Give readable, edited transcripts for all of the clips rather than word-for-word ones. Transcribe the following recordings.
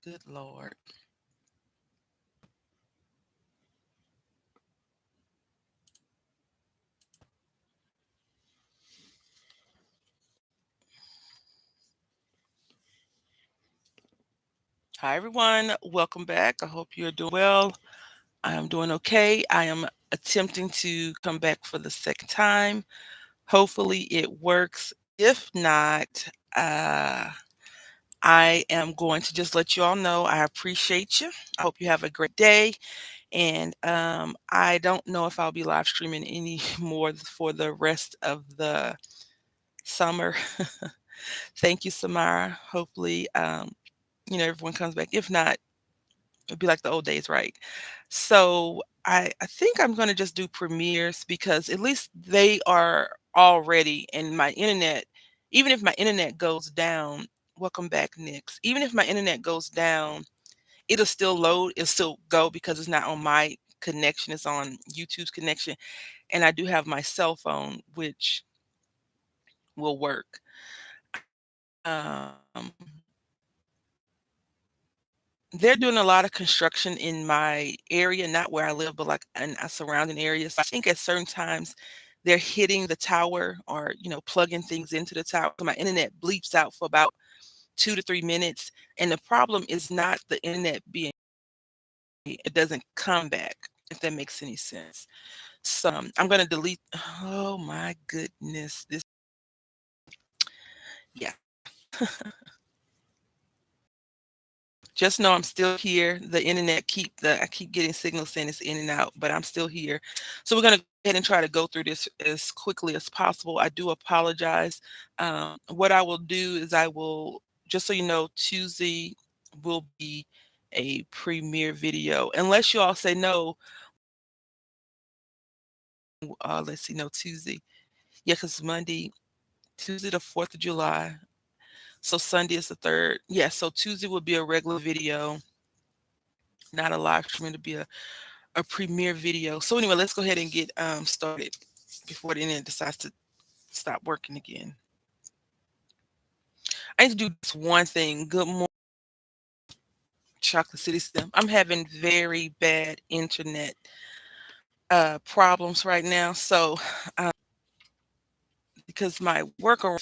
Good Lord. Hi, everyone. Welcome back. I hope you're doing well. I am doing okay. I am attempting to come back for the second time. Hopefully, it works. If not, uh, I am going to just let you all know I appreciate you. I hope you have a great day. And I don't know if I'll be live streaming any more for the rest of the summer. Thank you, Samara. Hopefully, everyone comes back. If not, it'd be like the old days, right? So I think I'm gonna just do premieres because at least they are already and my internet, even if my internet goes down, welcome back, Nix. Even if my internet goes down, it'll still load, it'll still go because it's not on my connection, it's on YouTube's connection. And I do have my cell phone, which will work. Um, they're doing a lot of construction in my area, not where I live, but like in a surrounding areas. I think at certain times they're hitting the tower or, plugging things into the tower. So my internet bleeps out for about 2 to 3 minutes. And the problem is not the internet being, it doesn't come back, if that makes any sense. So I'm going to delete. Oh my goodness. Yeah. Just know I'm still here. The internet I keep getting signals saying it's in and out, but I'm still here. So we're gonna go ahead and try to go through this as quickly as possible. I do apologize. What I will do is I will, just so you know, Tuesday will be a premiere video. Unless you all say no, let's see, no, Tuesday. Yeah, because Tuesday the 4th of July. So Sunday is the 3rd. Yeah, so Tuesday will be a regular video, not a live stream. It'll be a premiere video. So anyway, let's go ahead and get started before the internet decides to stop working again. I need to do this one thing. Good morning, Chocolate City STEM. I'm having very bad internet problems right now. So because my worker,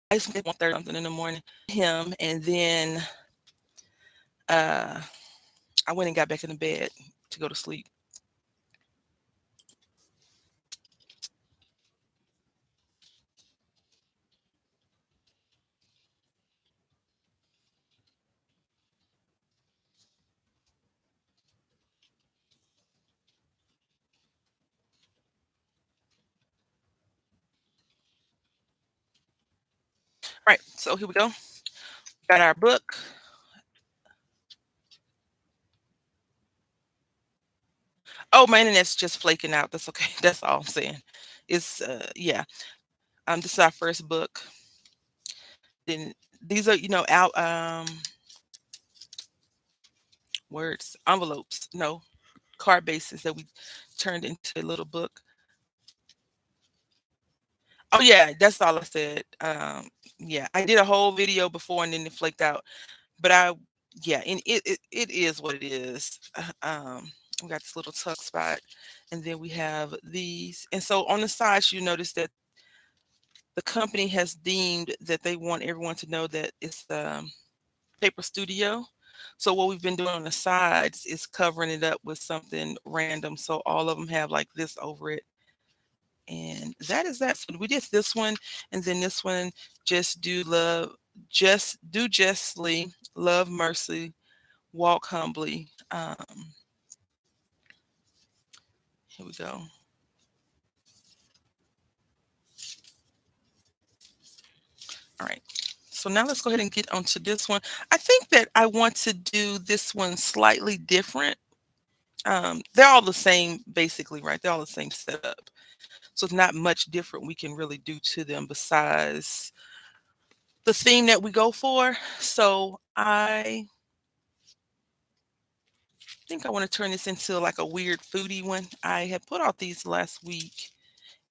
I just 1:30 something in the morning, him, and then uh, I went and got back in the bed to go to sleep. Right. So here we go. Got our book. Oh, my internet's just flaking out. That's okay. That's all I'm saying. It's yeah. This is our first book. Then these are, out words, envelopes, no, card bases that we turned into a little book. Oh yeah, that's all I said. Yeah, I did a whole video before and then it flaked out. But yeah, and it is what it is. We got this little tuck spot, and then we have these. And so on the sides, you notice that the company has deemed that they want everyone to know that it's Paper Studio. So what we've been doing on the sides is covering it up with something random. So all of them have like this over it. And that is that. So we did this one, and then this one, just do love, just do justly, love mercy, walk humbly. Here we go. All right. So now let's go ahead and get onto this one. I think that I want to do this one slightly different. They're all the same, basically, right? They're all the same setup. So it's not much different we can really do to them besides the theme that we go for. So I think I want to turn this into like a weird foodie one. I had put out these last week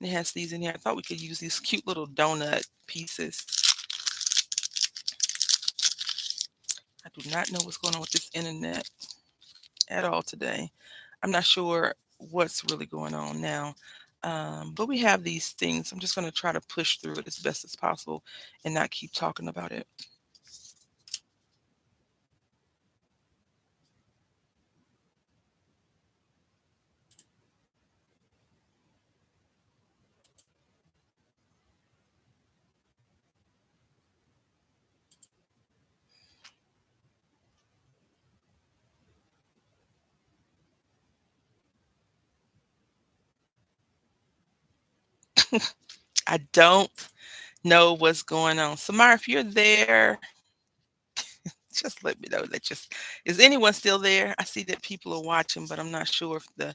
and it has these in here. I thought we could use these cute little donut pieces. I do not know what's going on with this internet at all today. I'm not sure what's really going on now. But we have these things. I'm just going to try to push through it as best as possible and not keep talking about it. I don't know what's going on. Samara, if you're there, just let me know. That just is anyone still there? I see that people are watching, but I'm not sure if the.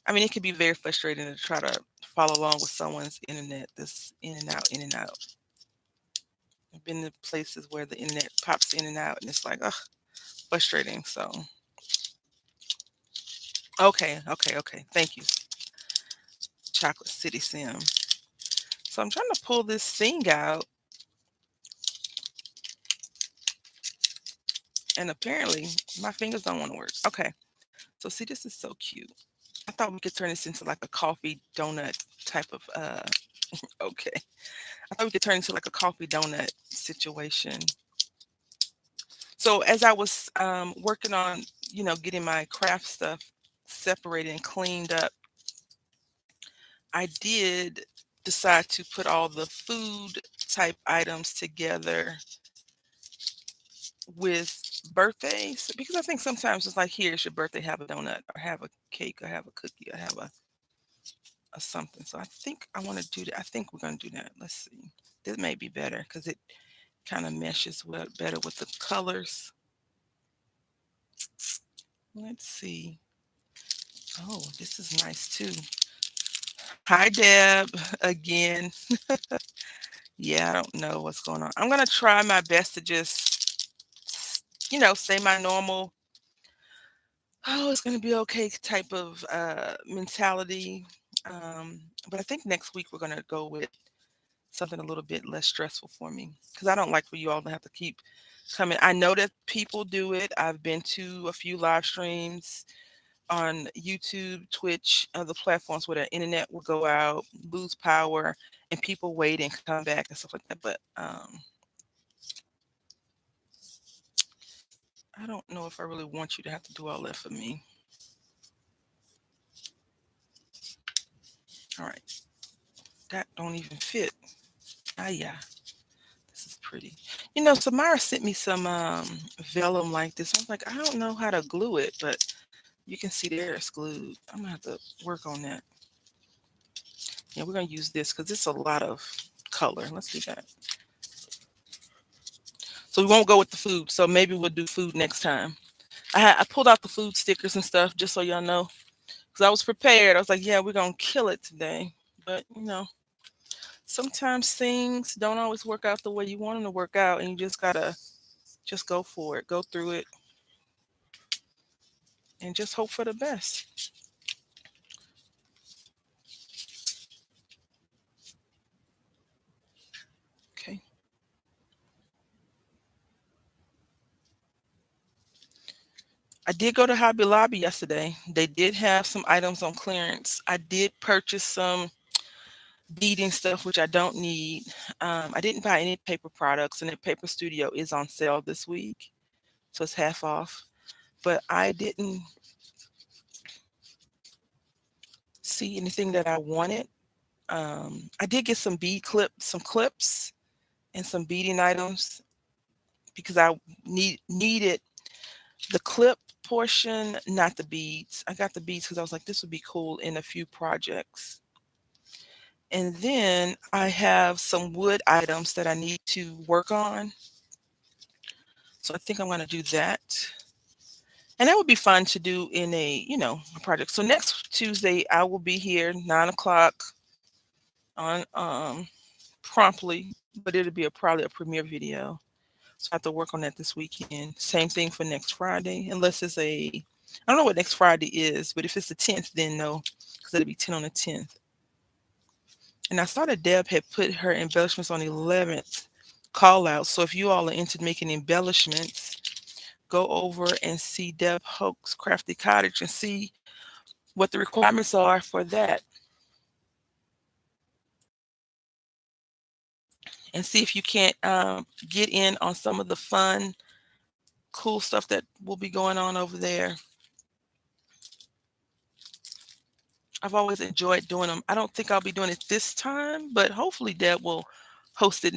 I mean, it can be very frustrating to try to follow along with someone's internet that's in and out, in and out. I've been to places where the internet pops in and out, and it's like, ugh, frustrating. So, okay, okay, okay. Thank you, Chocolate City Sim. So I'm trying to pull this thing out, and apparently my fingers don't want to work. Okay, so see, this is so cute. I thought we could turn this into like a coffee donut type of. Okay, I thought we could turn into like a coffee donut situation. So as I was working on, getting my craft stuff separated and cleaned up, I did decide to put all the food type items together with birthdays because I think sometimes it's like, here's your birthday, have a donut or have a cake or have a cookie or have a something. So I think I want to do that. I think we're going to do that. Let's see. This may be better because it kind of meshes well better with the colors. Let's see. Oh, this is nice too. Hi, Deb. Again. Yeah, I don't know what's going on. I'm going to try my best to just, say my normal, oh, it's going to be okay type of mentality. But I think next week we're going to go with something a little bit less stressful for me because I don't like for you all to have to keep coming. I know that people do it. I've been to a few live streams on YouTube, Twitch, other platforms where the internet will go out, lose power, and people wait and come back and stuff like that. But I don't know if I really want you to have to do all that for me. All right, that don't even fit. Ah, yeah, this is pretty. Samara sent me some vellum like this. I was like, I don't know how to glue it, but you can see there it's glued. I'm gonna have to work on that. Yeah, we're gonna use this because it's a lot of color. Let's do that. So we won't go with the food. So maybe we'll do food next time. I pulled out the food stickers and stuff just so y'all know because I was prepared. I was like, yeah, we're gonna kill it today. But sometimes things don't always work out the way you want them to work out, and you just gotta just go for it, go through it, and just hope for the best. Okay. I did go to Hobby Lobby yesterday. They did have some items on clearance. I did purchase some beading stuff, which I don't need. I didn't buy any paper products, and the Paper Studio is on sale this week, so it's half off. But I didn't see anything that I wanted. I did get some clips, and some beading items because I needed the clip portion, not the beads. I got the beads because I was like, this would be cool in a few projects. And then I have some wood items that I need to work on. So I think I'm going to do that. And that would be fun to do in a project. So next Tuesday, I will be here 9 o'clock on promptly, but it'll be probably a premiere video. So I have to work on that this weekend. Same thing for next Friday, unless I don't know what next Friday is, but if it's the 10th, then no, because it'll be 10 on the 10th. And I saw that Deb had put her embellishments on the 11th call out. So if you all are into making embellishments, go over and see Deb Hoke's Crafty Cottage and see what the requirements are for that, and see if you can't get in on some of the fun, cool stuff that will be going on over there. I've always enjoyed doing them. I don't think I'll be doing it this time, but hopefully Deb will host it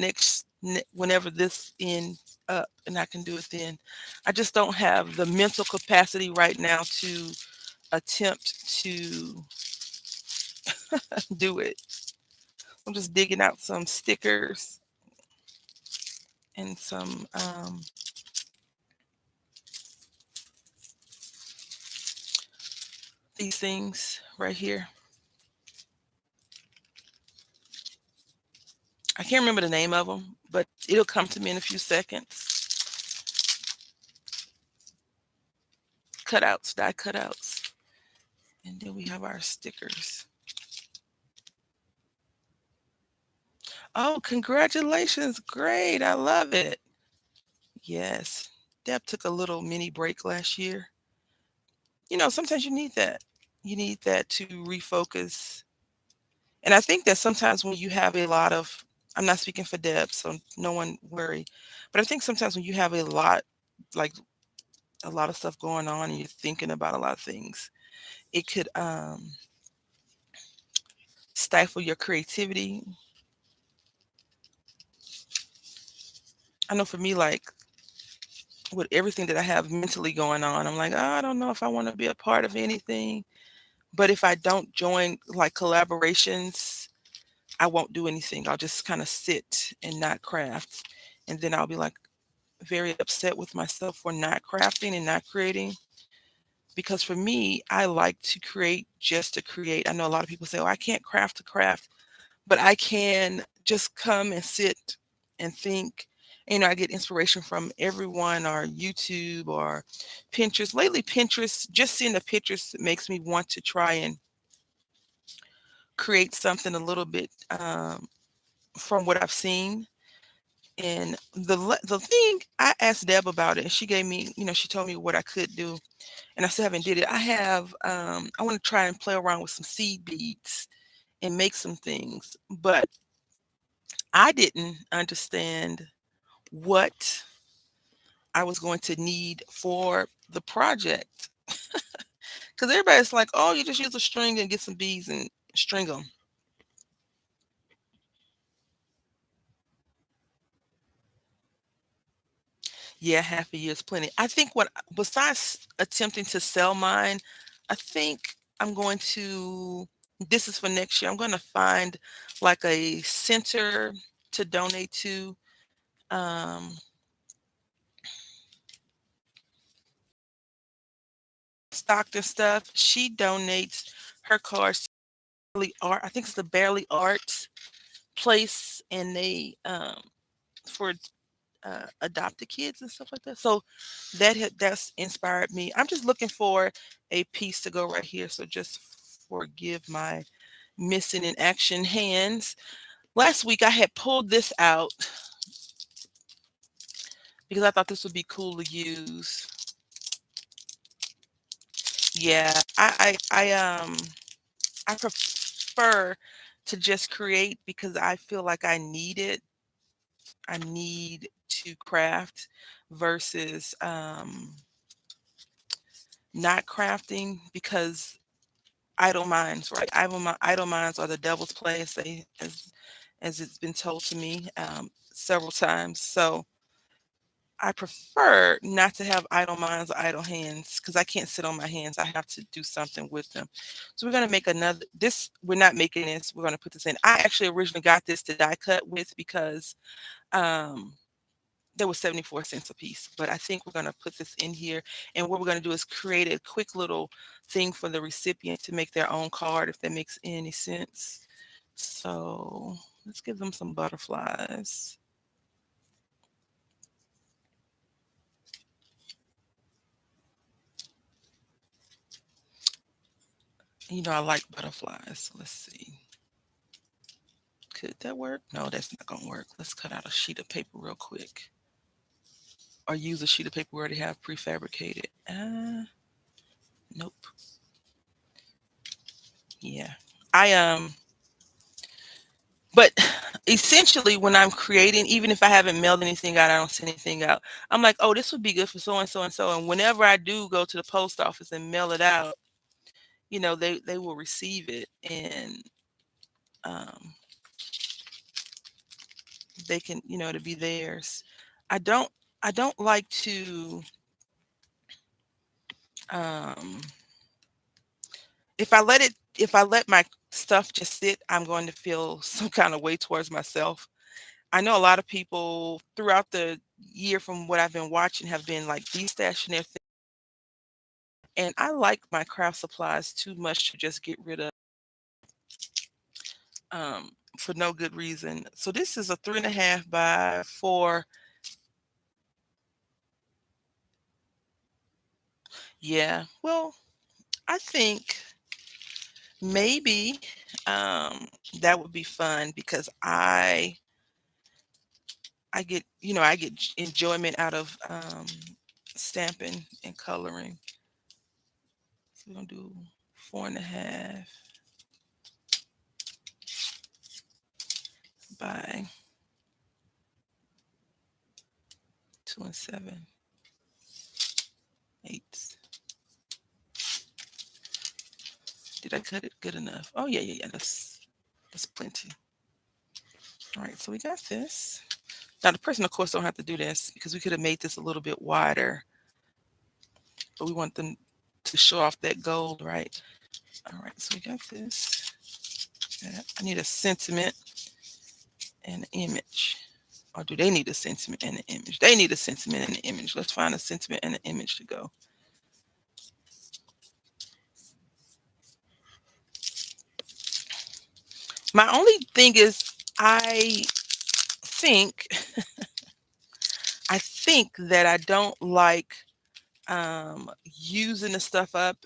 whenever this ends up, and I can do it then. I just don't have the mental capacity right now to attempt to do it. I'm just digging out some stickers and some these things right here. I can't remember the name of them, but it'll come to me in a few seconds. Cutouts, die cutouts. And then we have our stickers. Oh, congratulations. Great. I love it. Yes. Deb took a little mini break last year. Sometimes you need that. You need that to refocus. And I think that sometimes when you have a lot of, I'm not speaking for Deb, so no one worry. But I think sometimes when you have like a lot of stuff going on and you're thinking about a lot of things, it could stifle your creativity. I know for me, like with everything that I have mentally going on, I'm like, oh, I don't know if I want to be a part of anything. But if I don't join like collaborations, I won't do anything. I'll just kind of sit and not craft. And then I'll be like very upset with myself for not crafting and not creating. Because for me, I like to create just to create. I know a lot of people say, oh, I can't craft to craft, but I can just come and sit and think. I get inspiration from everyone or YouTube or Pinterest. Lately, Pinterest, just seeing the pictures makes me want to try and create something a little bit from what I've seen. And the thing I asked Deb about it, and she gave me, she told me what I could do, and I still haven't did it. I want to try and play around with some seed beads and make some things, but I didn't understand what I was going to need for the project because everybody's like, "Oh, you just use a string and get some beads and string them." Yeah, half a year is plenty. I think what besides attempting to sell mine, I think I'm going to this is for next year. I'm going to find like a center to donate to. Um, Stockton stuff. She donates her cards to Barely Art. I think it's the Barely Arts place, and they for adopted kids and stuff like that. So that's inspired me. I'm just looking for a piece to go right here. So just forgive my missing in action hands. Last week I had pulled this out because I thought this would be cool to use. Yeah, I prefer to just create because I feel like I need it. I need to craft versus not crafting because idle minds, right? Idle minds are the devil's play, as it's been told to me several times. So I prefer not to have idle minds or idle hands because I can't sit on my hands. I have to do something with them. So we're gonna make another. This we're not making this. We're gonna put this in. I actually originally got this to die cut with because um, there was 74 cents a piece. But I think we're gonna put this in here, and what we're gonna do is create a quick little thing for the recipient to make their own card, if that makes any sense. So let's give them some butterflies. I like butterflies. Let's see. Could that work? No, that's not gonna work. Let's cut out a sheet of paper real quick. or use a sheet of paper we already have prefabricated. Nope. Yeah. I but essentially when I'm creating, even if I haven't mailed anything out, I don't send anything out, I'm like, oh, this would be good for so and so and so. And whenever I do go to the post office and mail it out, they will receive it, and um, they can, to be theirs. I don't I don't like to um, if I let my stuff just sit, I'm going to feel some kind of way towards myself. I know a lot of people throughout the year from what I've been watching have been like destashing their things, and I like my craft supplies too much to just get rid of for no good reason. So this is a 3.5 by 4. Yeah, well, I think maybe um, that would be fun because I get enjoyment out of stamping and coloring. So we're gonna do 4.5 by 2 7/8. Did I cut it good enough? Oh yeah, yeah, yeah. That's plenty. All right, so we got this. Now the person, of course, don't have to do this because we could have made this a little bit wider, but we want them to show off that gold, right? All right, so we got this. I need a sentiment and an image. Or do they need a sentiment and an image? They need a sentiment and an image. Let's find a sentiment and an image to go. My only thing is, I think, I think that I don't like using the stuff up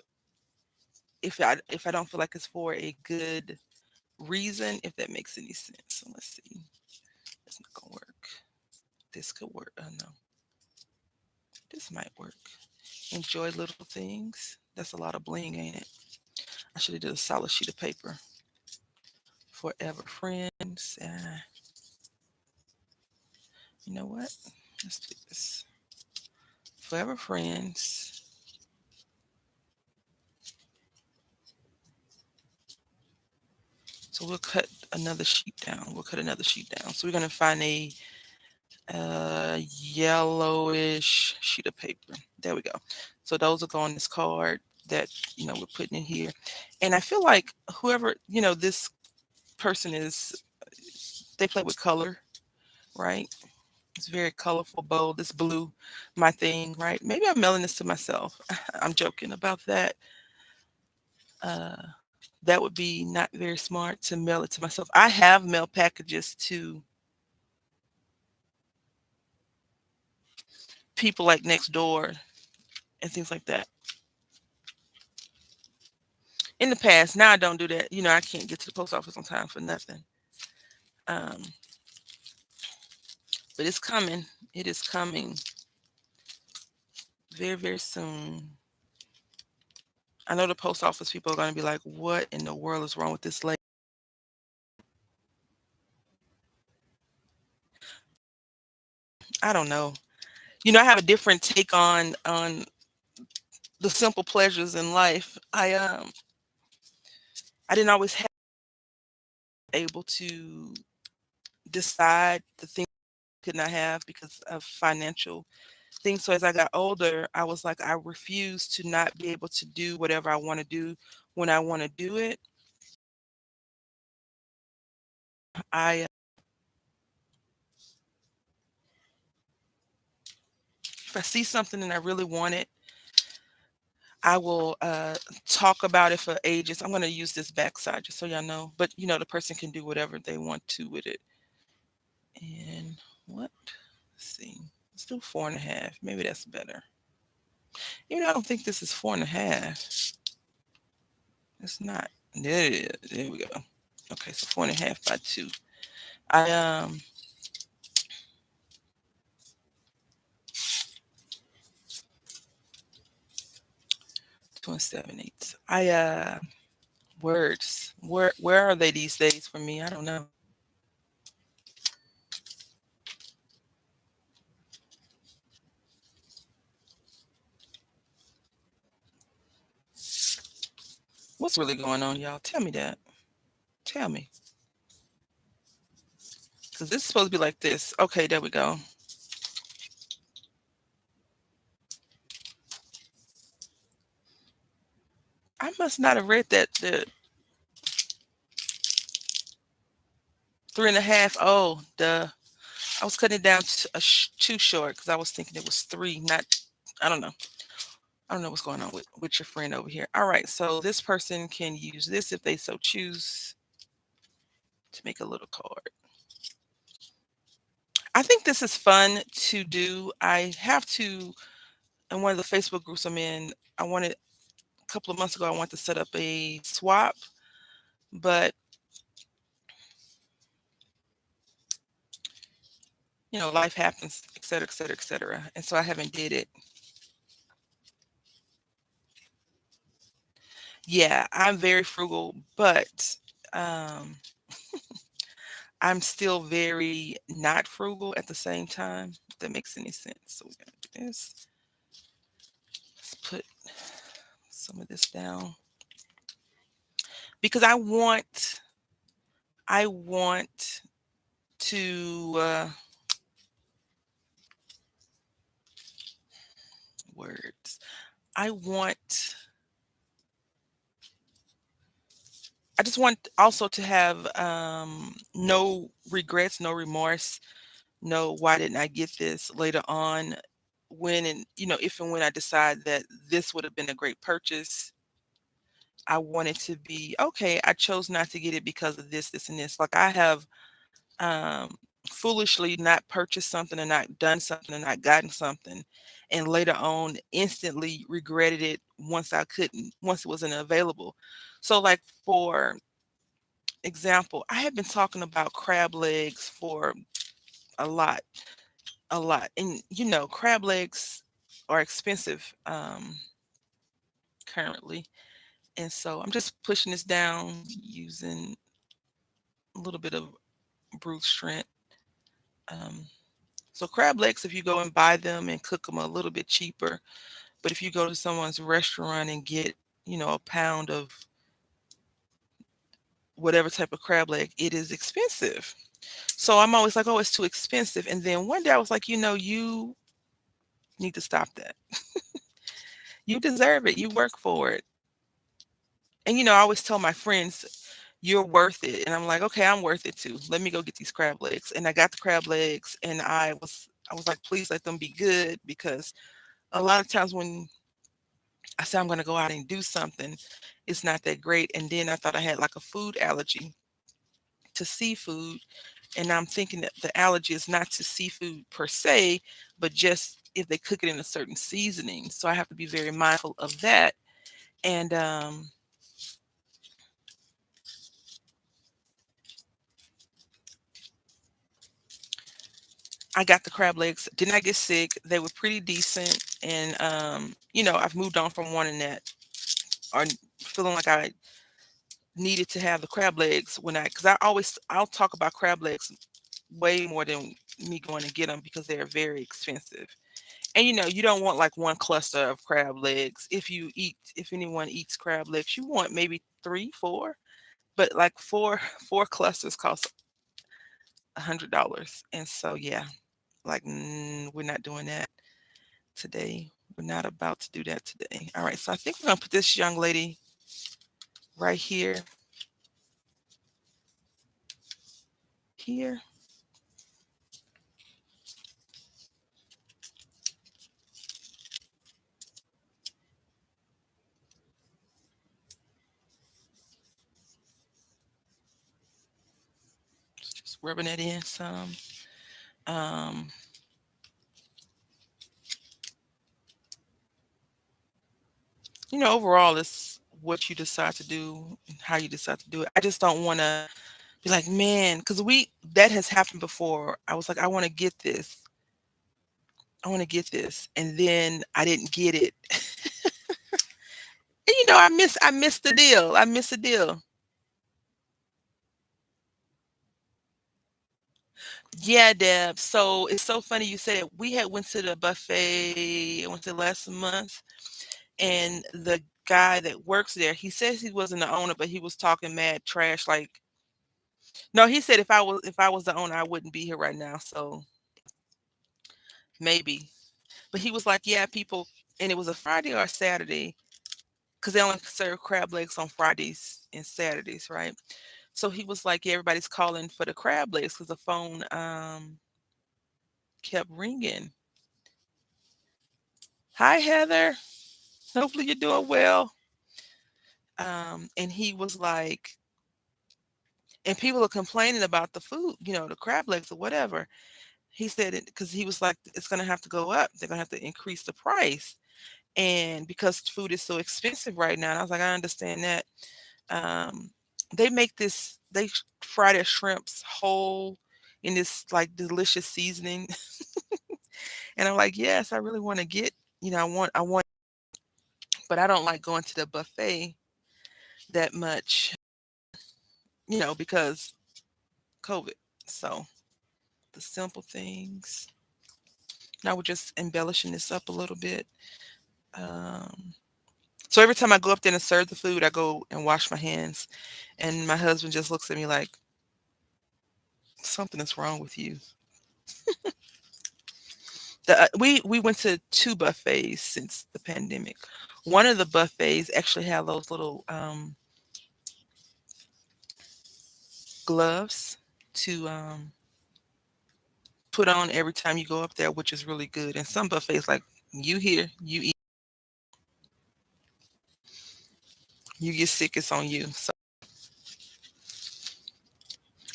if I don't feel like it's for a good reason, if that makes any sense. So let's see. It's not gonna work. This could work. No, this might work. Enjoy little things. That's a lot of bling, ain't it? I should have did a solid sheet of paper. Forever friends. You know what? Let's do this. Forever friends. So we'll cut another sheet down. We'll cut another sheet down. So we're gonna find a yellowish sheet of paper. There we go. So those will go on this card that we're putting in here. And I feel like whoever this person is, they play with color, right? It's very colorful, bold. This blue, my thing, right? Maybe I'm mailing this to myself. I'm joking about that. Uh, that would be not very smart to mail it to myself. I have mail packages to people like next door and things like that in the past. Now I don't do that. I can't get to the post office on time for nothing. Um, but it's coming. It is coming very, very soon. I know the post office people are going to be like, what in the world is wrong with this lady? I don't know. I have a different take on the simple pleasures in life. I didn't always have able to decide the things I could not have because of financial things. So as I got older, I was like, I refuse to not be able to do whatever I want to do when I want to do it. I If I see something and I really want it, I will talk about it for ages. I'm going to use this backside just so y'all know. But the person can do whatever they want to with it. And what? Let's see. Let's do 4.5. Maybe that's better. I don't think this is 4.5. It's not. There it is. There we go. Okay, so 4.5 by 2. I 2 and 7/8. Words. Where are they these days for me? I don't know. What's really going on, y'all? Tell me that. Tell me. Because this is supposed to be like this. Okay, there we go. I must not have read that the 3.5. Oh, I was cutting it down too short because I was thinking it was three, not. I don't know. I don't know what's going on with your friend over here. All right, so this person can use this if they so choose to make a little card. I think this is fun to do. I have to, in one of the Facebook groups I'm in, I wanted a couple of months ago, I wanted to set up a swap, but life happens, et cetera, et cetera, et cetera. And so I haven't did it. Yeah, I'm very frugal, but um, I'm still very not frugal at the same time. If that makes any sense. So we're gonna do this. Let's put some of this down because I want to words. I want I just want also to have no regrets, no remorse, no why didn't I get this later on when and if and when I decide that this would have been a great purchase. I want it to be okay. I chose not to get it because of this, this, and this. Like I have um, foolishly not purchased something and not done something and not gotten something, and later on instantly regretted it once it wasn't available. So, like for example, I have been talking about crab legs for a lot, a lot, and crab legs are expensive currently, and so I'm just pushing this down using a little bit of brute strength. Um, so crab legs, if you go and buy them and cook them a little bit cheaper, but if you go to someone's restaurant and get, a pound of whatever type of crab leg, it is expensive. So I'm always like, oh, it's too expensive. And then one day I was like, you need to stop that. You deserve it. You work for it. And I always tell my friends, you're worth it. And I'm like, okay, I'm worth it too. Let me go get these crab legs. And I got the crab legs and I was like, please let them be good because a lot of times when I say I'm going to go out and do something, it's not that great. And then I thought I had like a food allergy to seafood. And I'm thinking that the allergy is not to seafood per se, but just if they cook it in a certain seasoning. So I have to be very mindful of that. And I got the crab legs. Did not get sick. They were pretty decent. And I've moved on from wanting that or feeling like I needed to have the crab legs because I'll talk about crab legs way more than me going to get them because they're very expensive. And you don't want like one cluster of crab legs. If anyone eats crab legs, you want maybe three, four, but like four clusters cost $100. And so yeah, like we're not doing that today. We're not about to do that today. All right, so I think we're gonna put this young lady right here. Just rubbing it in some. Um, Overall, it's what you decide to do and how you decide to do it. I just don't want to be like, man, because that has happened before. I was like, I want to get this. I want to get this. And then I didn't get it. And I missed the deal. I missed the deal. Yeah, Deb. So it's so funny you said it. We had went to the buffet, I went to last month, and the guy that works there, he says he wasn't the owner, but he was talking mad trash. Like, no, he said if I was the owner, I wouldn't be here right now. So maybe. But he was like, yeah, people, and it was a Friday or a Saturday, because they only serve crab legs on Fridays and Saturdays, right? So he was like, yeah, everybody's calling for the crab legs because the phone kept ringing. Hi, Heather. Hopefully you're doing well. And he was like, and people are complaining about the food, the crab legs or whatever. He said it because he was like, it's going to have to go up. They're going to have to increase the price. And because food is so expensive right now, and I was like, I understand that. Um, they make they fry their shrimps whole in this like delicious seasoning. And I'm like, yes, I really want to get, I want, but I don't like going to the buffet that much, because COVID. So the simple things. Now we're just embellishing this up a little bit. Um, so every time I go up there and serve the food, I go and wash my hands. And my husband just looks at me like, something is wrong with you. We went to two buffets since the pandemic. One of the buffets actually had those little gloves to put on every time you go up there, which is really good. And some buffets like you here, you eat, you get sick, it's on you. So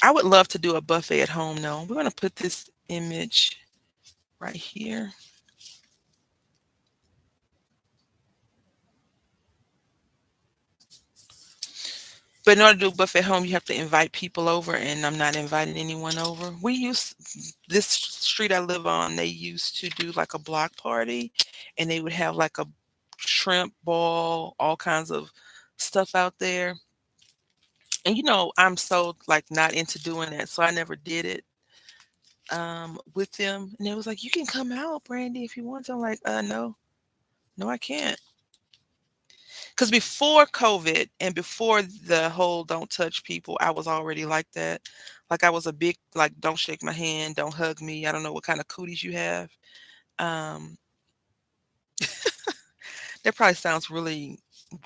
I would love to do a buffet at home though. We're gonna put this image right here. But in order to do a buffet at home, you have to invite people over, and I'm not inviting anyone over. We used this street I live on, they used to do like a block party, and they would have like a shrimp ball, all kinds of stuff out there. And I'm so like not into doing that, so I never did it with them. And it was like, you can come out, Brandy, if you want to. I'm like, no, no, I can't. Because before COVID and before the whole don't touch people, I was already like that. Like I was a big like don't shake my hand, don't hug me. I don't know what kind of cooties you have. Um, that probably sounds really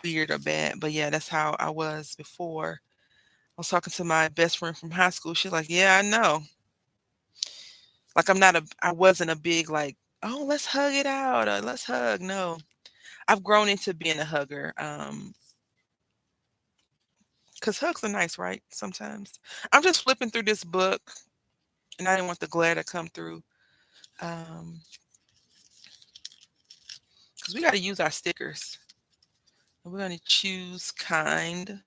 weird or bad, but yeah, that's how I was before. I was talking to my best friend from high school. She's like, "Yeah, I know." Like I wasn't a big like, "Oh, let's hug it out," or "Let's hug." No, I've grown into being a hugger. Because hugs are nice, right? Sometimes. I'm just flipping through this book, and I didn't want the glare to come through. Because we got to use our stickers. And we're going to choose kind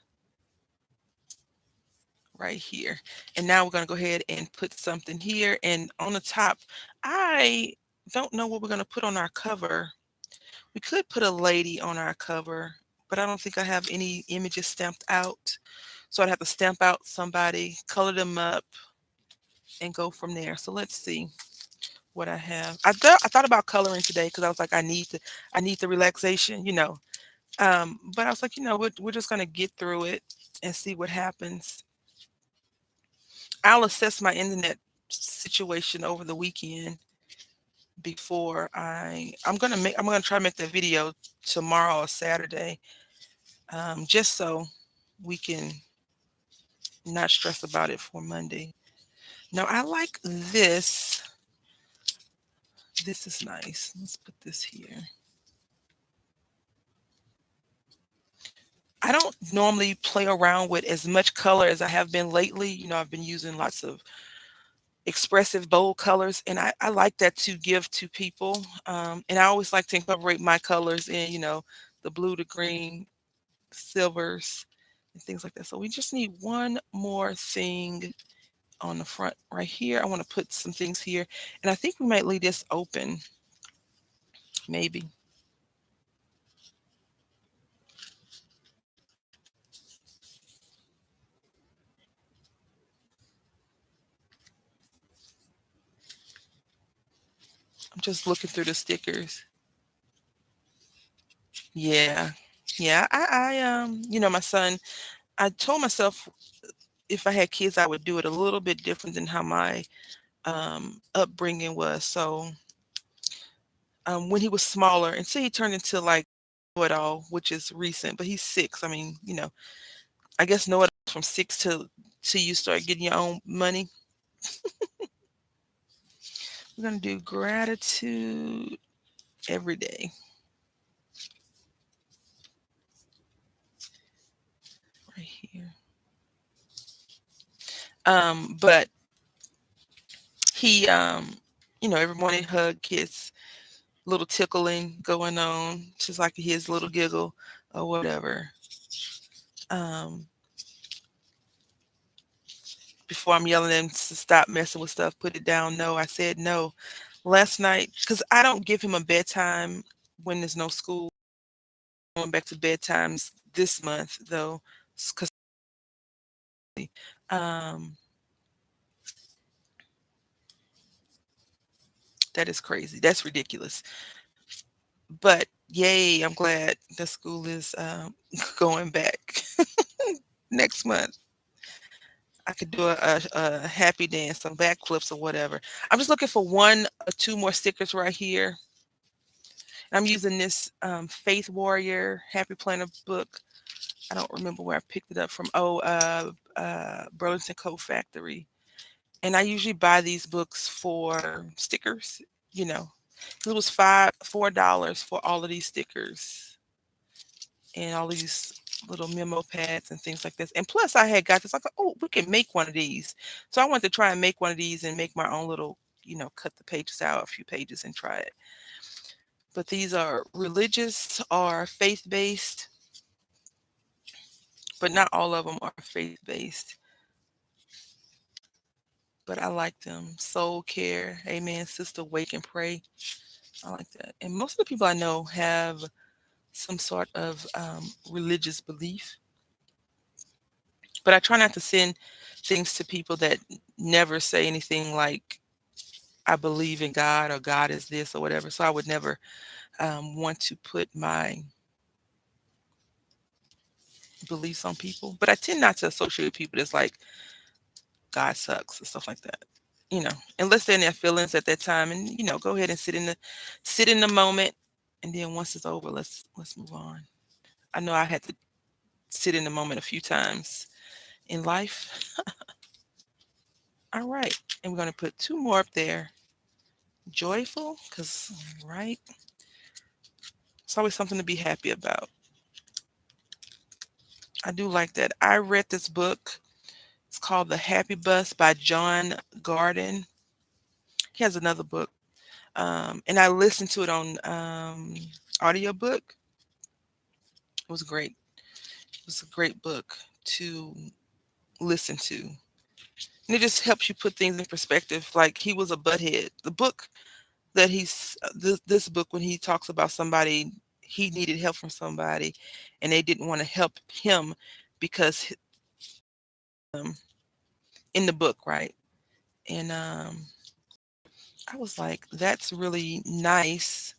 right here. And now we're going to go ahead and put something here. And on the top, I don't know what we're going to put on our cover. We could put a lady on our cover, but I don't think I have any images stamped out. So I'd have to stamp out somebody, color them up, and go from there. So let's see what I have. I thought about coloring today because I was like, I need the relaxation, But I was like, we're just gonna get through it and see what happens. I'll assess my internet situation over the weekend before I'm gonna try to make the video tomorrow or Saturday, just so we can not stress about it for Monday. Now I like this. This is nice. Let's put this here. I don't normally play around with as much color as I have been lately. I've been using lots of expressive, bold colors, and I like that to give to people. And I always like to incorporate my colors in, the blue, the green, silvers, and things like that. So we just need one more thing on the front right here. I want to put some things here, and I think we might leave this open, maybe. I'm just looking through the stickers. Yeah. Yeah. My son, I told myself if I had kids, I would do it a little bit different than how my upbringing was. So when he was smaller, and so he turned into like know it all, which is recent, but he's 6. I mean, I guess know it from 6 till you start getting your own money. We're gonna do gratitude every day right here. But he every morning hug, kiss, little tickling going on, just like his little giggle or whatever. Um, Before I'm yelling at him to stop messing with stuff, put it down. No, I said no last night because I don't give him a bedtime when there's no school. Going back to bedtimes this month though, because um, that is crazy. That's ridiculous. But yay, I'm glad the school is going back next month. I could do a happy dance, some backflips or whatever. I'm just looking for one or two more stickers right here. I'm using this Faith Warrior Happy Planner book. I don't remember where I picked it up from. Oh, Burlington Coat Factory. And I usually buy these books for stickers, you know. It was $4 for all of these stickers and all these little memo pads and things like this. And plus I had got this, like, oh, we can make one of these. So I wanted to try and make one of these and make my own little, cut the pages out, a few pages and try it. But these are religious or faith-based, but not all of them are faith-based. But I like them. Soul Care, Amen, Sister Wake and Pray. I like that. And most of the people I know have some sort of religious belief, but I try not to send things to people that never say anything like, I believe in God or God is this or whatever. So I would never want to put my beliefs on people. But I tend not to associate with people that's like, God sucks and stuff like that. Unless they're in their feelings at that time, and go ahead and sit in the moment, and then once it's over, let's move on. I know I had to sit in the moment a few times in life. All right, and we're gonna put two more up there. Joyful, because right, it's always something to be happy about. I do like that. I read this book. It's called The Happy Bus by John Garden. He has another book, and I listened to it on audiobook. It was great. It was a great book to listen to. And it just helps you put things in perspective. Like he was a butthead. The book that this book, when he talks about somebody, he needed help from somebody and they didn't want to help him because um, in the book, right? And I was like, that's really nice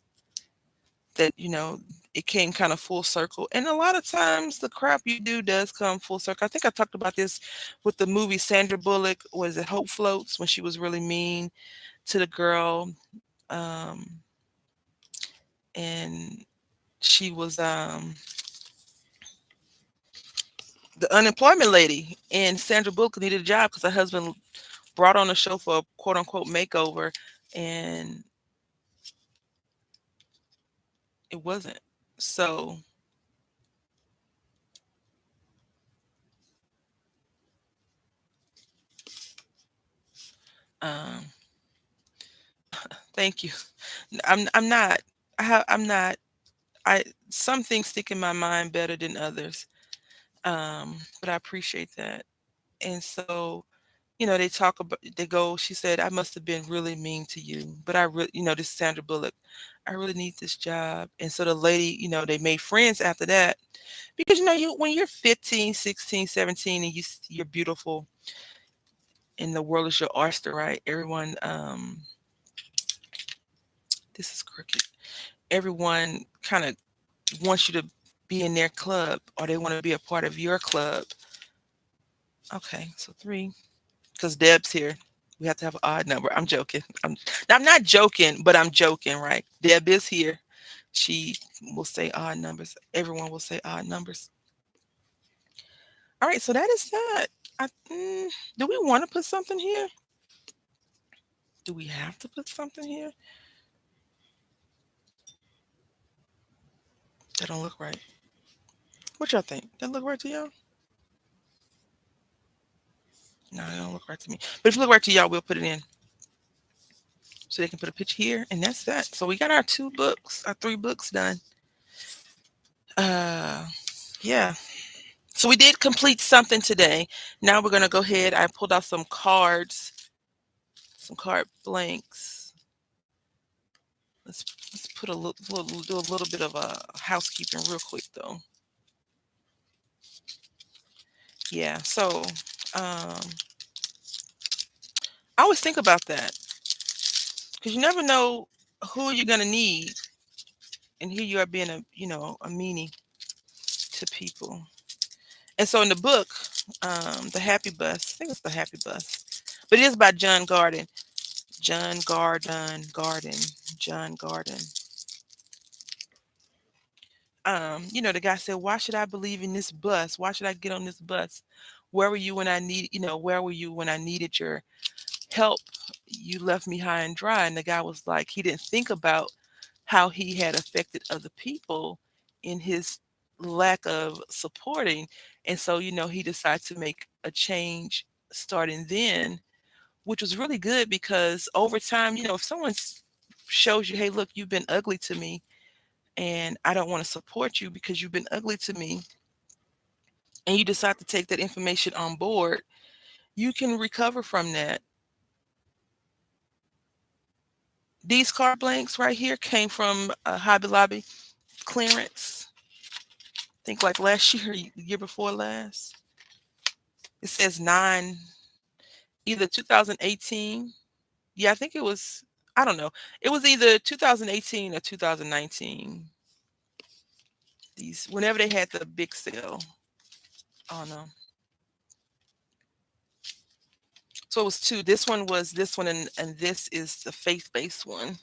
that, it came kind of full circle. And a lot of times the crap you do does come full circle. I think I talked about this with the movie Sandra Bullock, was it Hope Floats, when she was really mean to the girl. Um, and she was the unemployment lady, and Sandra Bullock needed a job because her husband brought on a show for a quote unquote makeover, and it wasn't. So um, thank you. I'm not. I'm not. I Some things stick in my mind better than others. But I appreciate that. And so, they talk about, they go, she said, I must have been really mean to you, but I really, this is Sandra Bullock, I really need this job. And so the lady, they made friends after that because, when you're 15, 16, 17, and you're beautiful and the world is your oyster, right? Everyone, This is crooked. Everyone kind of wants you to be in their club or they want to be a part of your club. Okay, so 3 because Deb's here. We have to have an odd number. I'm joking. I'm not joking, but I'm joking, right? Deb is here. She will say odd numbers. Everyone will say odd numbers. All right, so that is that. Do we want to put something here? Do we have to put something here? That don't look right. What y'all think? That look right to y'all? No, it don't look right to me. But if it look right to y'all, we'll put it in. So they can put a picture here, and that's that. So we got our 2 books, our 3 books done. Uh, yeah. So we did complete something today. Now we're gonna go ahead. I pulled out some cards, some card blanks. Let's put do a little bit of a housekeeping real quick though. Yeah. So I always think about that because you never know who you're gonna need, and here you are being a meanie to people. And so in the book, The Happy Bus, I think it's The Happy Bus, but it is by John Garden. John Garden, John Garden. The guy said, "Why should I believe in this bus? Why should I get on this bus? Where were you when I where were you when I needed your help? You left me high and dry." And the guy was like, he didn't think about how he had affected other people in his lack of supporting. And so, he decided to make a change starting then, which was really good because over time, if someone shows you, hey, look, you've been ugly to me and I don't want to support you because you've been ugly to me, and you decide to take that information on board, you can recover from that. These card blanks right here came from Hobby Lobby clearance. I think like last year, year before last. It says 9, either 2018. Yeah, I think it was, I don't know. It was either 2018 or 2019. These, whenever they had the big sale on them. So it was 2. This one was this one, and this is the faith-based one.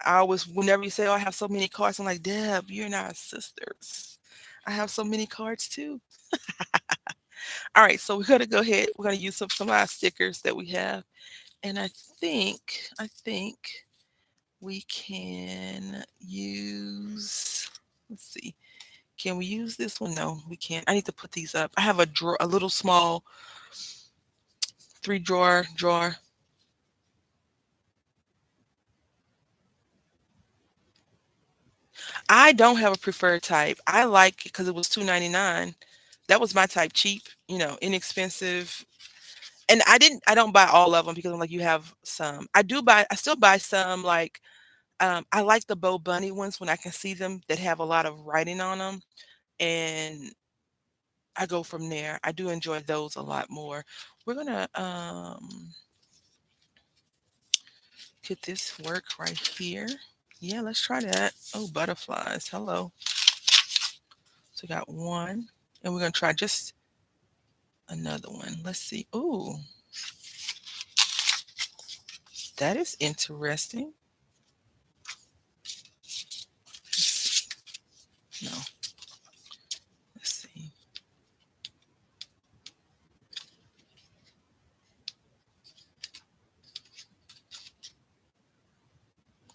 I always, whenever you say, "Oh, I have so many cards," I'm like, "Deb, you're not sisters. I have so many cards too." All right, so we're gonna go ahead. We're gonna use some of our stickers that we have, and I think we can use. Let's see. Can we use this one? No, we can't. I need to put these up. I have a little small 3 drawer. I don't have a preferred type. I like it because it was 2.99. That was my type, cheap, inexpensive. And I don't buy all of them because I'm like, you have some. I still buy some, like, I like the Bo Bunny ones when I can see them that have a lot of writing on them, and I go from there. I do enjoy those a lot more. We're gonna get this work right here. Yeah, let's try that. Oh, butterflies. Hello. So we got one, and we're gonna try just another one. Let's see. Ooh, that is interesting. No, let's see.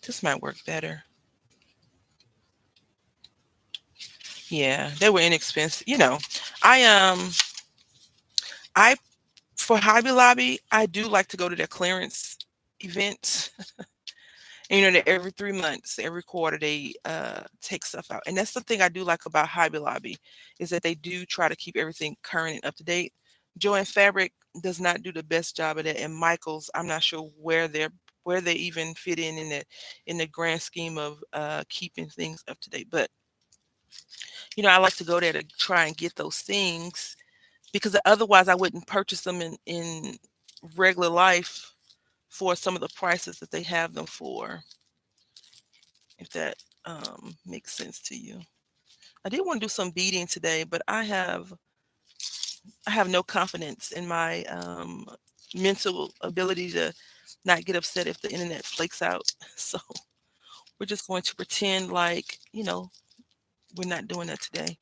This might work better. Yeah, they were inexpensive. I for Hobby Lobby, I do like to go to their clearance events. And that every 3 months, every quarter, they take stuff out. And that's the thing I do like about Hobby Lobby is that they do try to keep everything current and up to date. Joann Fabric does not do the best job of that. And Michaels, I'm not sure where they even fit in the grand scheme of keeping things up to date. But I like to go there to try and get those things because otherwise I wouldn't purchase them in regular life for some of the prices that they have them for, if that makes sense to you. I did want to do some beading today, but I have no confidence in my mental ability to not get upset if the internet flakes out. So we're just going to pretend like, we're not doing that today.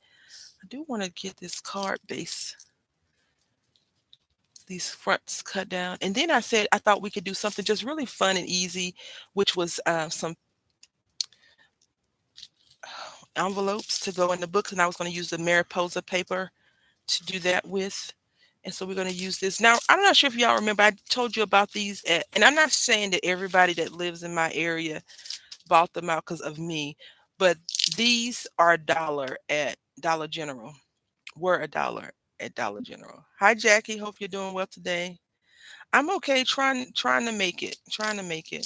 I do want to get this card base, these fronts cut down. And then I said I thought we could do something just really fun and easy, which was some envelopes to go in the books. And I was going to use the Mariposa paper to do that with. And so we're going to use this. Now, I'm not sure if y'all remember, I told you about these. And I'm not saying that everybody that lives in my area bought them out because of me, but these are $1 at Dollar General. Were $1 at Dollar General. Hi, Jackie. Hope you're doing well today. I'm okay, trying to make it, trying to make it.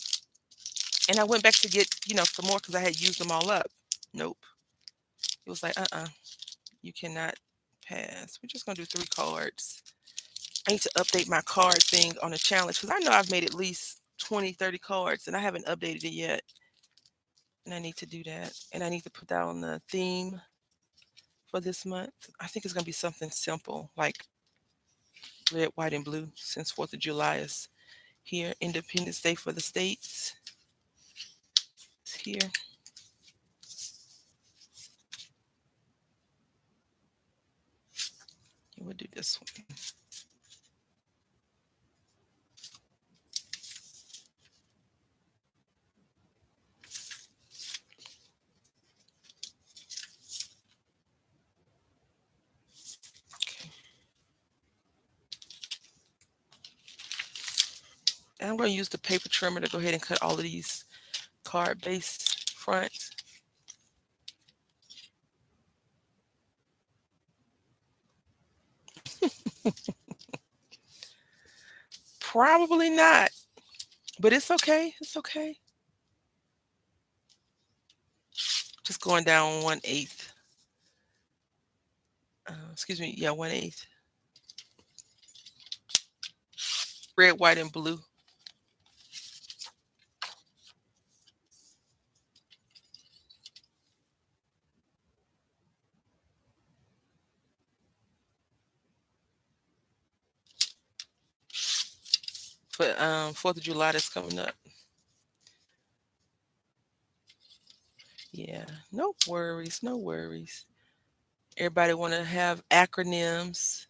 And I went back to get, some more because I had used them all up. Nope. It was like, you cannot pass. We're just gonna do 3 cards. I need to update my card thing on the challenge because I know I've made at least 20, 30 cards and I haven't updated it yet. And I need to do that. And I need to put that on the theme for this month. I think it's gonna be something simple like red, white, and blue since 4th of July is here. Independence Day for the states is here. We'll do this one. Okay. And I'm going to use the paper trimmer to go ahead and cut all of these card base fronts. Probably not, but it's okay. It's okay. Just going down 1/8. Excuse me. Yeah, 1/8. Red, white, and blue. For 4th of July that's coming up. Yeah, no worries, no worries. Everybody want to have acronyms.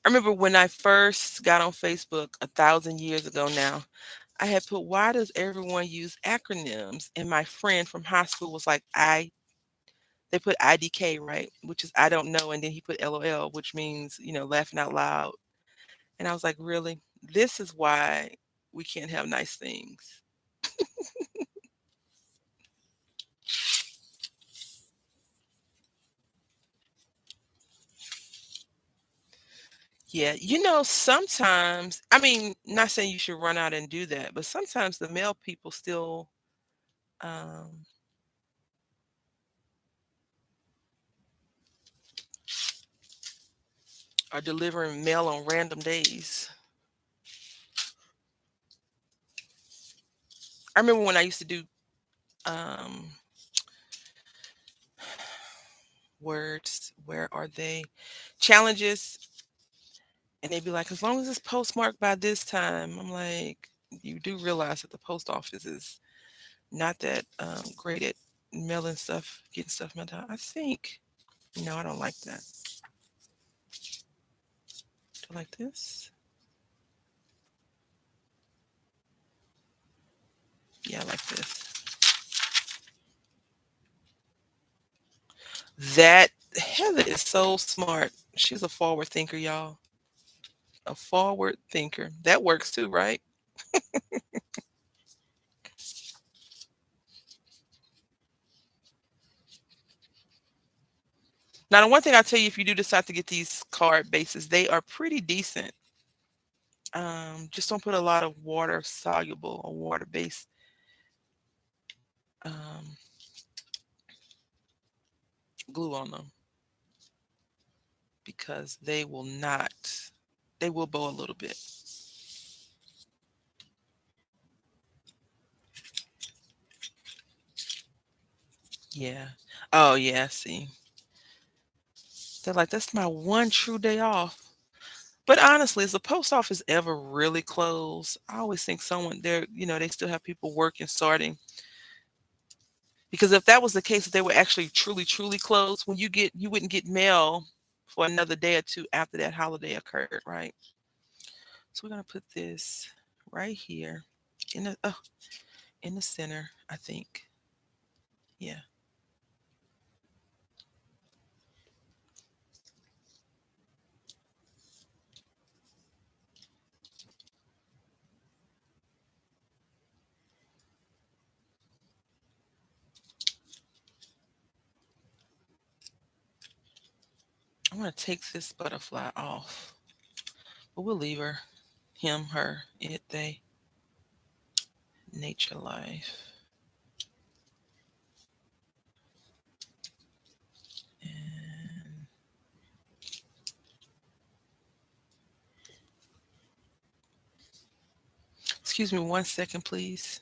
I remember when I first got on Facebook 1,000 years ago now, I had put, why does everyone use acronyms? And my friend from high school was like, they put IDK, right? Which is I don't know. And then he put LOL, which means, laughing out loud. And I was like, really? This is why we can't have nice things. Yeah, sometimes, I mean, not saying you should run out and do that, but sometimes the mail people still um, are delivering mail on random days. I remember when I used to do um, words, where are they? Challenges, and they'd be like, as long as it's postmarked by this time. I'm like, you do realize that the post office is not that great at mailing stuff, getting stuff mailed out. I think, no, I don't like that. Do I like this? Yeah, I like this. That Heather is so smart. She's a forward thinker, y'all. A forward thinker. That works too, right? Now, the one thing I tell you, if you do decide to get these card bases, they are pretty decent. Just don't put a lot of water soluble or water based um, glue on them because they will not. They will bow a little bit. Yeah. Oh yeah, see. They're like, that's my one true day off. But honestly, is the post office ever really closed? I always think someone there, they still have people working, sorting. Because if that was the case, if they were actually truly, truly closed, you wouldn't get mail for another day or two after that holiday occurred, right? So we're gonna put this right here in the center, I think. Yeah. I'm gonna take this butterfly off, but we'll leave her, him, her, it, they, nature, life, and excuse me 1 second, please.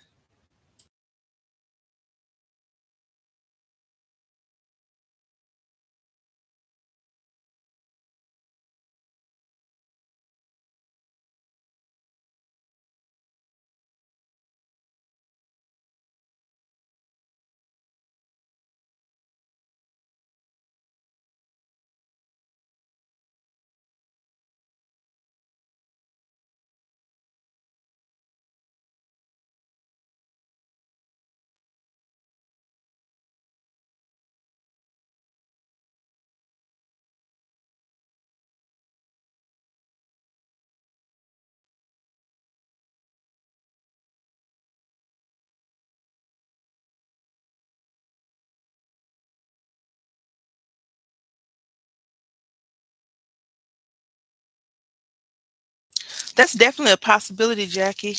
That's definitely a possibility, Jackie.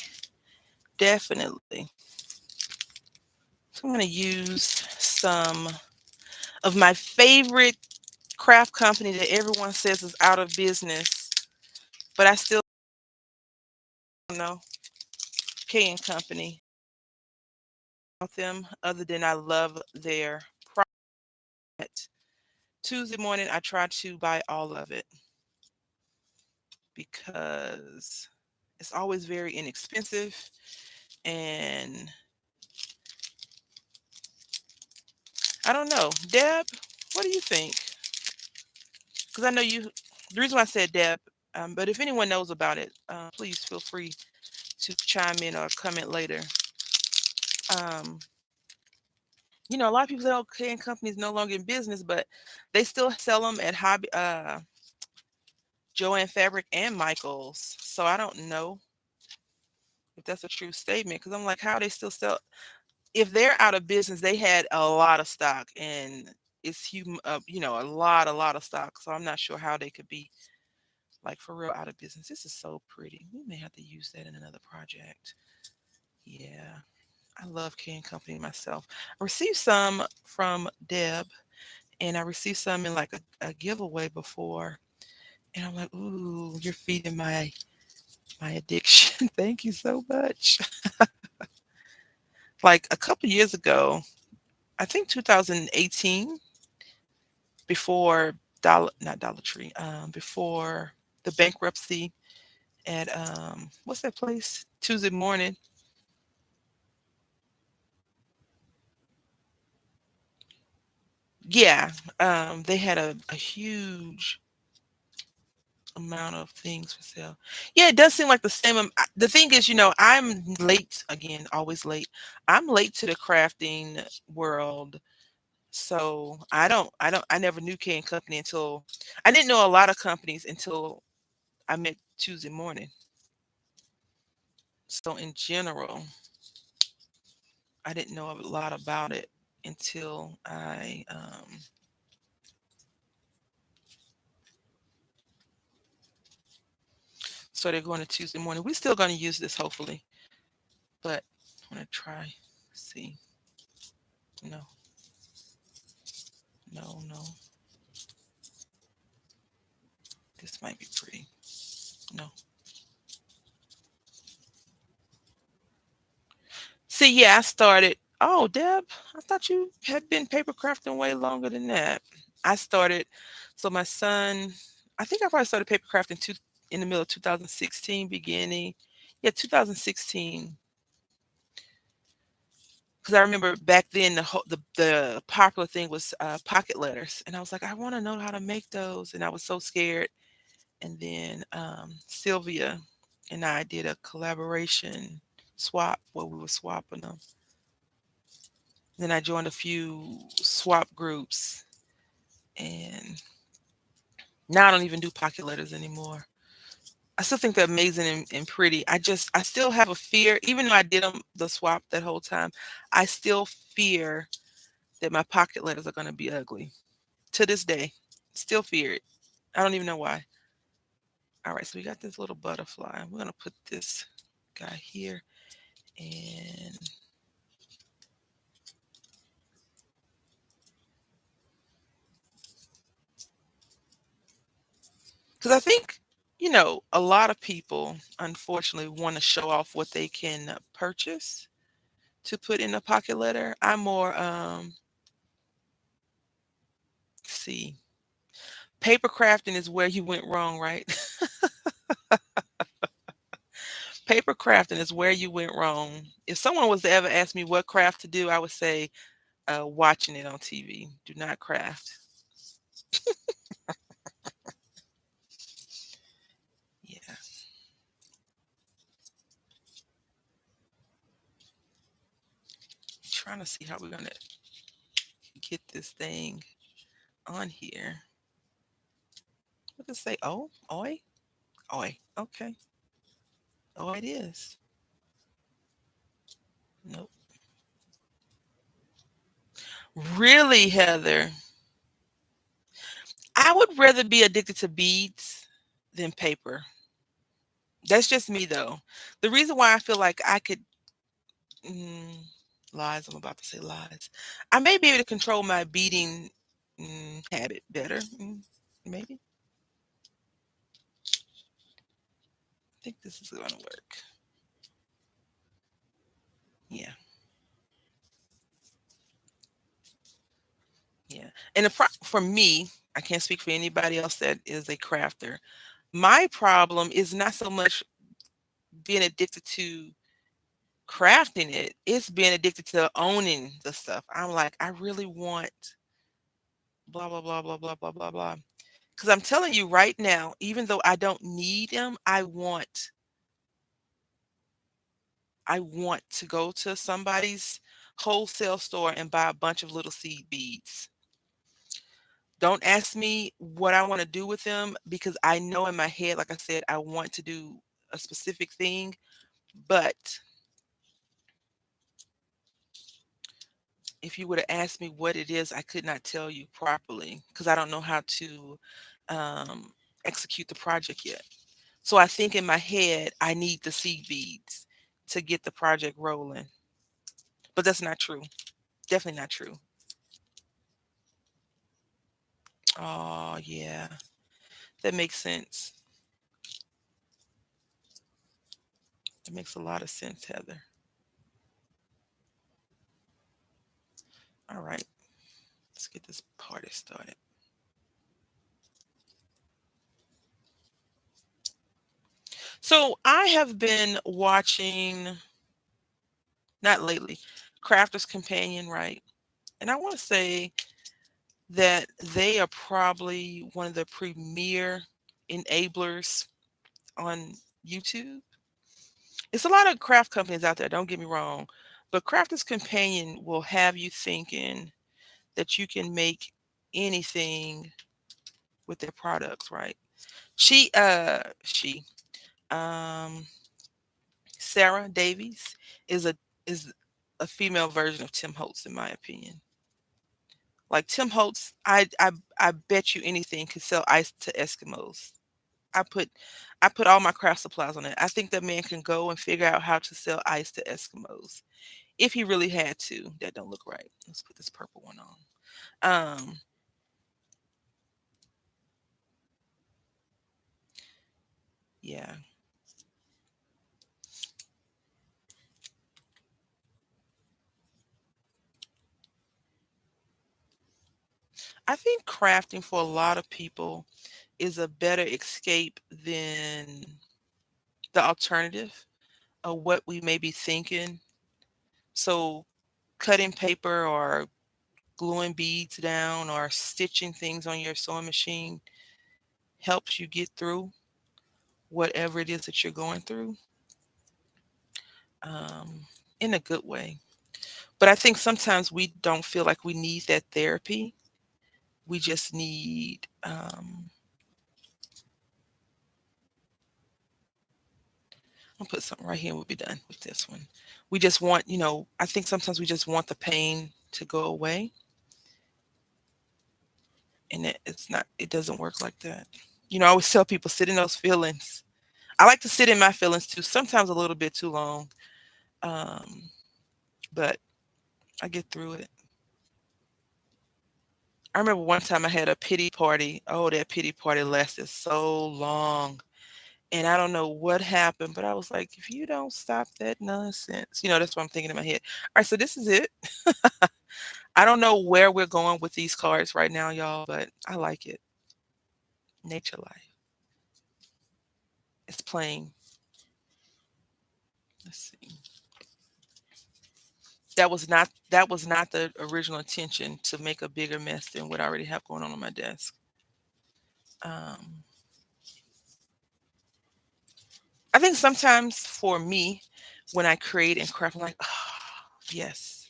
Definitely. So I'm going to use some of my favorite craft company that everyone says is out of business, but I still don't know. K and Company. About them other than I love their product. Tuesday morning, I try to buy all of it because it's always very inexpensive. And I don't know, Deb, what do you think? Because I know you, the reason why I said Deb, but if anyone knows about it, please feel free to chime in or comment later. Um, a lot of people say, okay, and company's no longer in business, but they still sell them at Joann Fabric and Michaels. So I don't know if that's a true statement because I'm like, how they still sell? If they're out of business, they had a lot of stock and it's huge, a lot of stock. So I'm not sure how they could be like for real out of business. This is so pretty. We may have to use that in another project. Yeah. I love K and Company myself. I received some from Deb and I received some in like a giveaway before. And I'm like, ooh, you're feeding my addiction. Thank you so much. Like a couple years ago, I think 2018, before not Dollar Tree, before the bankruptcy at what's that place? Tuesday morning. Yeah, they had a huge amount of things for sale. Yeah, it does seem like the same. The thing is, I'm late again, always late. I'm late to the crafting world. So I never knew K and Company until I didn't know a lot of companies until I met Tuesday morning. So in general, I didn't know a lot about it until I started going to Tuesday morning. We're still going to use this hopefully, but I'm going to try. See, no, no, no. This might be pretty. No. See, yeah, I started. Oh, Deb, I thought you had been paper crafting way longer than that. I started. So my son, I think I probably started paper crafting in the middle of 2016, beginning. Yeah, 2016. Because I remember back then the popular thing was pocket letters, and I was like, I want to know how to make those, and I was so scared. And then Sylvia and I did a collaboration swap where we were swapping them. Then I joined a few swap groups, and now I don't even do pocket letters anymore. I still think they're amazing and pretty. I still have a fear, even though I did them the swap that whole time. I still fear that my pocket letters are going to be ugly to this day. Still fear it. I don't even know why. All right, so we got this little butterfly. We're going to put this guy here, and because I think, a lot of people unfortunately want to show off what they can purchase to put in a pocket letter. I'm more, see, paper crafting is where you went wrong, right? Paper crafting is where you went wrong. If someone was to ever ask me what craft to do, I would say watching it on TV. Do not craft. Yeah, trying to see how we're gonna get this thing on here. What does it say? Oh, oi, oi. Okay. Oh, it is. Nope. Really, Heather? I would rather be addicted to beads than paper. That's just me, though. The reason why I feel like I could mm, lies. I'm about to say lies. I may be able to control my beading habit better. Maybe. I think this is going to work. Yeah, yeah. And for me, I can't speak for anybody else that is a crafter. My problem is not so much being addicted to crafting it, it's being addicted to owning the stuff. I'm like, I really want blah blah blah blah blah blah blah blah. Because I'm telling you right now, even though I don't need them, I want to go to somebody's wholesale store and buy a bunch of little seed beads. Don't ask me what I want to do with them because I know in my head, like I said, I want to do a specific thing, but if you would have asked me what it is, I could not tell you properly because I don't know how to um, execute the project yet. So I think in my head, I need the seed beads to get the project rolling. But that's not true. Definitely not true. Oh, yeah. That makes sense. That makes a lot of sense, Heather. All right. Let's get this party started. So I have been watching, not lately, Crafter's Companion, right? And I want to say that they are probably one of the premier enablers on YouTube. It's a lot of craft companies out there, don't get me wrong, but Crafter's Companion will have you thinking that you can make anything with their products, right? She, um, Sarah Davies is a female version of Tim Holtz, in my opinion. Like Tim Holtz, I bet you anything could sell ice to Eskimos. I put I put all my craft supplies on it. I think that man can go and figure out how to sell ice to Eskimos if he really had to. That don't look right. Let's put this purple one on. Um, Yeah. I think crafting for a lot of people is a better escape than the alternative of what we may be thinking. So cutting paper or gluing beads down or stitching things on your sewing machine helps you get through whatever it is that you're going through, um, in a good way. But I think sometimes we don't feel like we need that therapy. We just need, I'll put something right here and we'll be done with this one. We just want, I think sometimes we just want the pain to go away, and it doesn't work like that. I always tell people sit in those feelings. I like to sit in my feelings too, sometimes a little bit too long, um, but I get through it. I remember one time I had a pity party. Oh, that pity party lasted so long. And I don't know what happened, but I was like, if you don't stop that nonsense, that's what I'm thinking in my head. All right, so this is it. I don't know where we're going with these cards right now, y'all, but I like it. Nature life. It's playing. Let's see. That was not the original intention to make a bigger mess than what I already have going on my desk. Um, I think sometimes for me, when I create and craft, I'm like, oh, yes,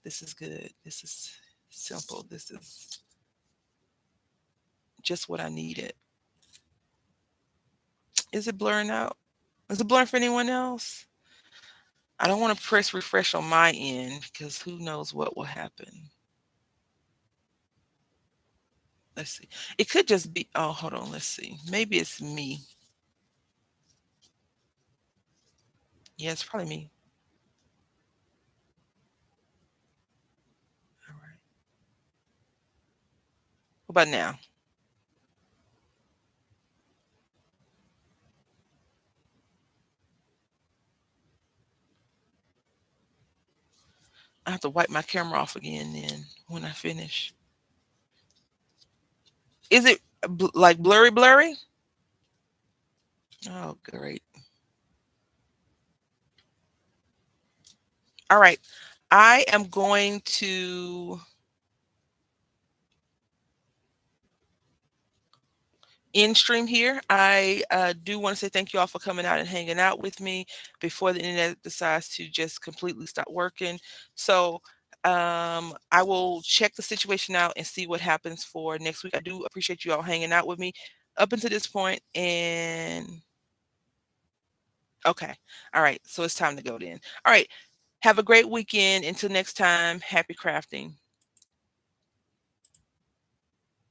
this is good. This is simple. This is just what I needed. Is it blurring out? Is it blurring for anyone else? I don't want to press refresh on my end because who knows what will happen. Let's see. It could just be, oh, hold on. Let's see. Maybe it's me. Yeah, it's probably me. All right. What about now? I have to wipe my camera off again then when I finish. Is it like blurry, blurry? Oh, great. All right. I am going to end stream here. I do want to say thank you all for coming out and hanging out with me before the internet decides to just completely stop working. So I will check the situation out and see what happens for next week. I do appreciate you all hanging out with me up until this point. And okay. All right. So it's time to go then. All right. Have a great weekend. Until next time, happy crafting.